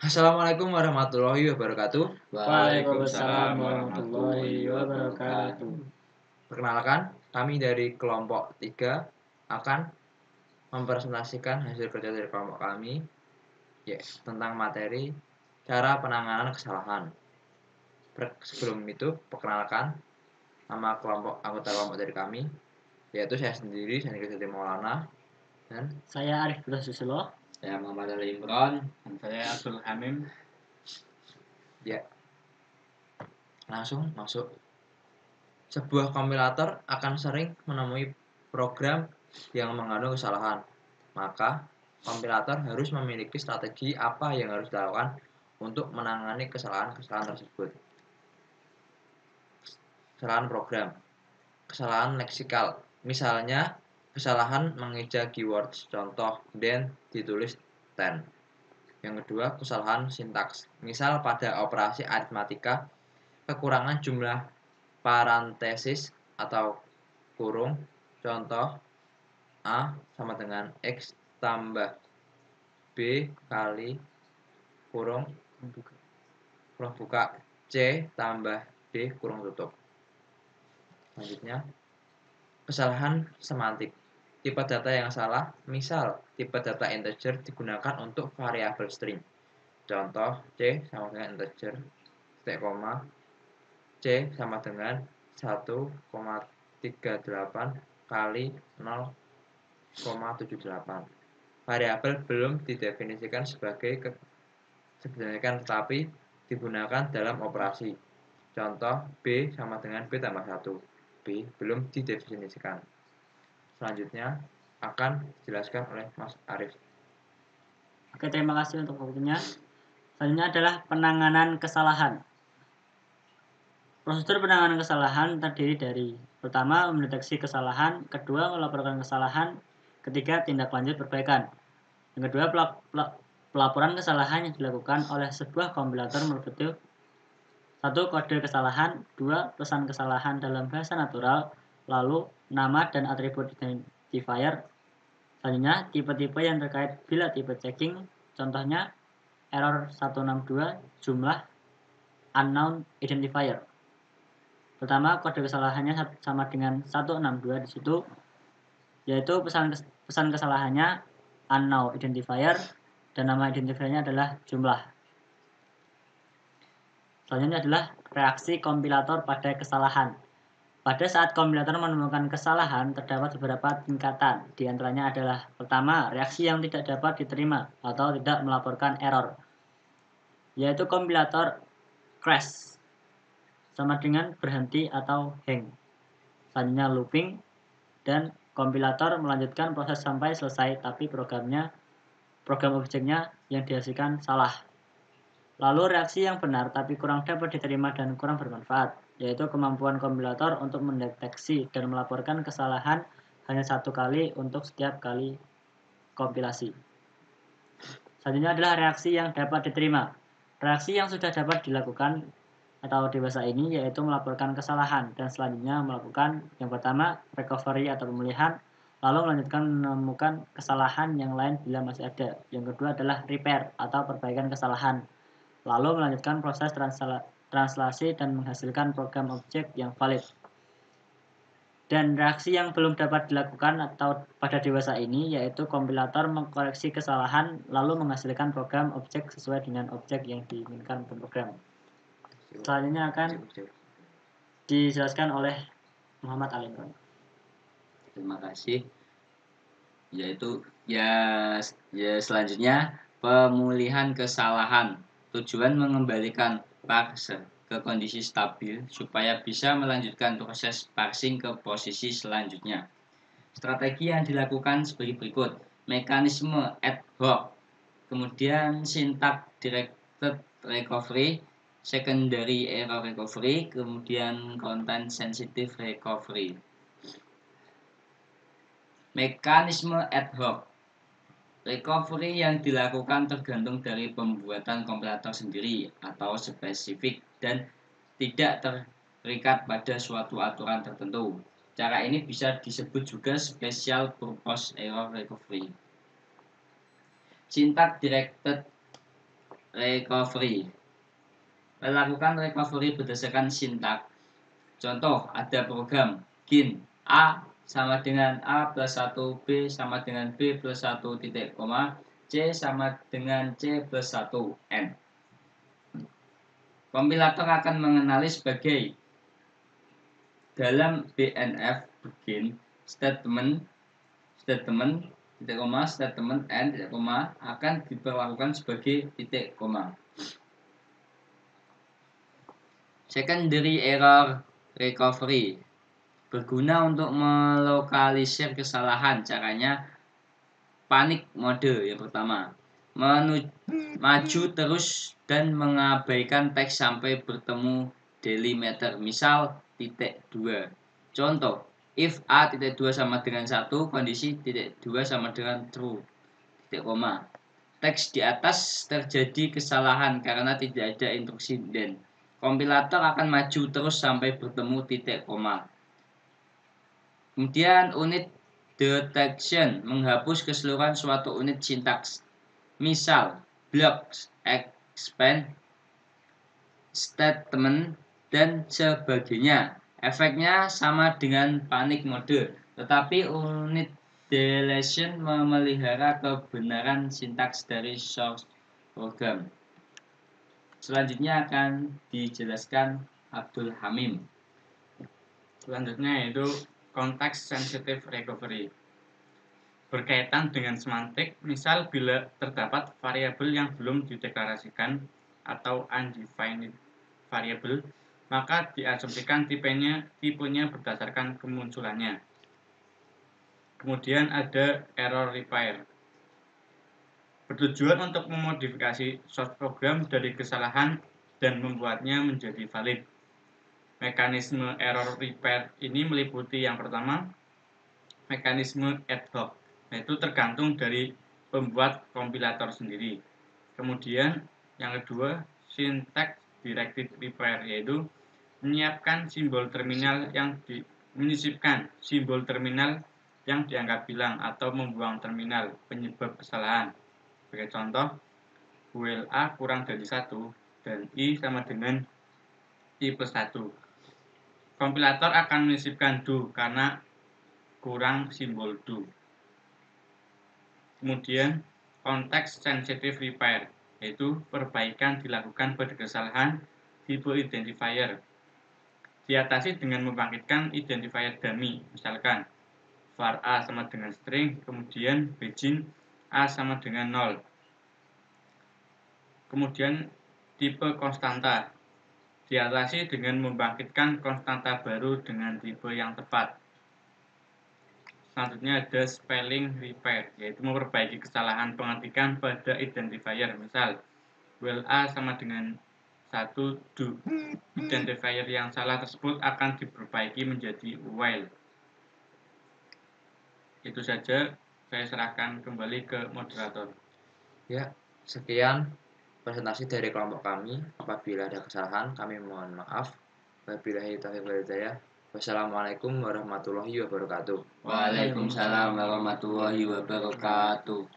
Assalamualaikum warahmatullahi wabarakatuh. Waalaikumsalam warahmatullahi wabarakatuh. Perkenalkan, kami dari kelompok 3 akan mempresentasikan hasil kerja dari kelompok kami tentang materi cara penanganan kesalahan. Sebelum itu, perkenalkan nama anggota kelompok dari kami, yaitu saya sendiri, Sandy Kristy Maulana, dan Saya Arif Budha Susilo. Saya Muhammad Ali Imron. Dan saya Abdul Hamim. Langsung masuk. Sebuah kompilator akan sering menemui program yang mengandung kesalahan. Maka, kompilator harus memiliki strategi apa yang harus dilakukan untuk menangani kesalahan-kesalahan tersebut. Kesalahan program, kesalahan leksikal, misalnya kesalahan mengeja keywords, contoh then ditulis ten. Yang kedua, kesalahan sintaks, misal pada operasi aritmatika, kekurangan jumlah parantesis atau kurung, contoh A sama dengan X tambah B kali kurung buka C tambah D kurung tutup. Selanjutnya, kesalahan semantik. Tipe data yang salah, misal tipe data integer digunakan untuk variabel string. Contoh C sama dengan integer, titik koma, C sama dengan 1,38 kali 0,78. Variabel belum didefinisikan tetapi digunakan dalam operasi. Contoh B sama dengan B tambah 1. B belum didefinisikan. Selanjutnya akan dijelaskan oleh Mas Arif. Oke, terima kasih untuk waktunya. Selanjutnya adalah penanganan kesalahan. Prosedur penanganan kesalahan terdiri dari pertama, mendeteksi kesalahan, kedua, melaporkan kesalahan, ketiga, tindak lanjut perbaikan. Yang kedua, pelaporan kesalahan yang dilakukan oleh sebuah kompilator meliputi 1. Kode kesalahan, 2. Pesan kesalahan dalam bahasa natural, lalu nama dan atribut identifier. Selanjutnya, tipe-tipe yang terkait bila tipe checking, contohnya error 162 jumlah unknown identifier. Pertama, kode kesalahannya sama dengan 162 di situ, yaitu pesan kesalahannya unknown identifier dan nama identifiernya adalah jumlah. Selanjutnya adalah reaksi kompilator pada kesalahan. Pada saat kompilator menemukan kesalahan, terdapat beberapa tingkatan. Di antaranya adalah pertama, reaksi yang tidak dapat diterima atau tidak melaporkan error, yaitu kompilator crash sama dengan berhenti atau hang. Selanjutnya looping, dan kompilator melanjutkan proses sampai selesai tapi program objeknya yang dihasilkan salah. Lalu reaksi yang benar tapi kurang dapat diterima dan kurang bermanfaat, yaitu kemampuan kompilator untuk mendeteksi dan melaporkan kesalahan hanya satu kali untuk setiap kali kompilasi. Selanjutnya adalah reaksi yang dapat diterima. Reaksi yang sudah dapat dilakukan atau dewasa ini yaitu melaporkan kesalahan dan selanjutnya melakukan yang pertama recovery atau pemulihan, lalu melanjutkan menemukan kesalahan yang lain bila masih ada. Yang kedua adalah repair atau perbaikan kesalahan, lalu melanjutkan proses translasi dan menghasilkan program objek yang valid. Dan reaksi yang belum dapat dilakukan atau pada dewasa ini yaitu kompilator mengkoreksi kesalahan lalu menghasilkan program objek sesuai dengan objek yang diinginkan pemrogram. Selanjutnya akan dijelaskan oleh Muhammad Ali Imron. Terima kasih. Yaitu selanjutnya pemulihan kesalahan. Tujuan mengembalikan parser ke kondisi stabil supaya bisa melanjutkan proses parsing ke posisi selanjutnya. Strategi yang dilakukan sebagai berikut. Mekanisme ad hoc, kemudian syntax directed recovery, secondary error recovery, kemudian content sensitive recovery. Mekanisme ad hoc. Recovery yang dilakukan tergantung dari pembuatan kompilator sendiri atau spesifik dan tidak terikat pada suatu aturan tertentu. Cara ini bisa disebut juga special purpose error recovery. Syntax directed recovery. Melakukan recovery berdasarkan sintak. Contoh, ada program GIN A sama dengan A plus 1, B sama dengan B plus 1 titik koma, C sama dengan C plus 1 N. Kompilator akan mengenali sebagai dalam BNF begin statement titik koma statement N titik koma akan diperlakukan sebagai titik koma. Secondary error recovery berguna untuk melokalisir kesalahan. Caranya panik mode yang pertama, maju terus dan mengabaikan teks sampai bertemu delimiter, misal titik 2. Contoh, if A titik 2 sama dengan 1, kondisi titik 2 sama dengan true, titik koma. Teks di atas terjadi kesalahan karena tidak ada instruksi then. Kompilator akan maju terus sampai bertemu titik koma. Kemudian unit detection menghapus keseluruhan suatu unit sintaks. Misal, blocks, expand, statement, dan sebagainya. Efeknya sama dengan panic mode, tetapi unit deletion memelihara kebenaran sintaks dari source program. Selanjutnya akan dijelaskan Abdul Hamim. Selanjutnya yaitu Context Sensitive Recovery. Berkaitan dengan semantik, misal bila terdapat variabel yang belum dideklarasikan atau undefined variable, maka diasumsikan tipenya berdasarkan kemunculannya. Kemudian ada error repair. Bertujuan untuk memodifikasi source program dari kesalahan dan membuatnya menjadi valid. Mekanisme error repair ini meliputi yang pertama, mekanisme ad hoc, yaitu tergantung dari pembuat kompilator sendiri. Kemudian yang kedua, syntax directed repair, yaitu menyisipkan simbol terminal yang dianggap hilang atau membuang terminal penyebab kesalahan. Sebagai contoh, while A kurang dari 1 dan I sama dengan I plus 1. Kompilator akan menyisipkan do karena kurang simbol do. Kemudian context sensitive repair, yaitu perbaikan dilakukan pada kesalahan tipe identifier. Diatasi dengan membangkitkan identifier dummy, misalkan var A sama dengan string, kemudian begin A sama dengan 0. Kemudian tipe konstanta diatasi dengan membangkitkan konstanta baru dengan tipe yang tepat. Selanjutnya ada spelling repair, yaitu memperbaiki kesalahan pengetikan pada identifier. Misal, while A sama dengan 1 do. Identifier yang salah tersebut akan diperbaiki menjadi while. Itu saja, saya serahkan kembali ke moderator. Ya, sekian presentasi dari kelompok kami. Apabila ada kesalahan, kami mohon maaf. Wabillahi taufiq wal hidayah. Wassalamualaikum warahmatullahi wabarakatuh. Waalaikumsalam warahmatullahi wabarakatuh.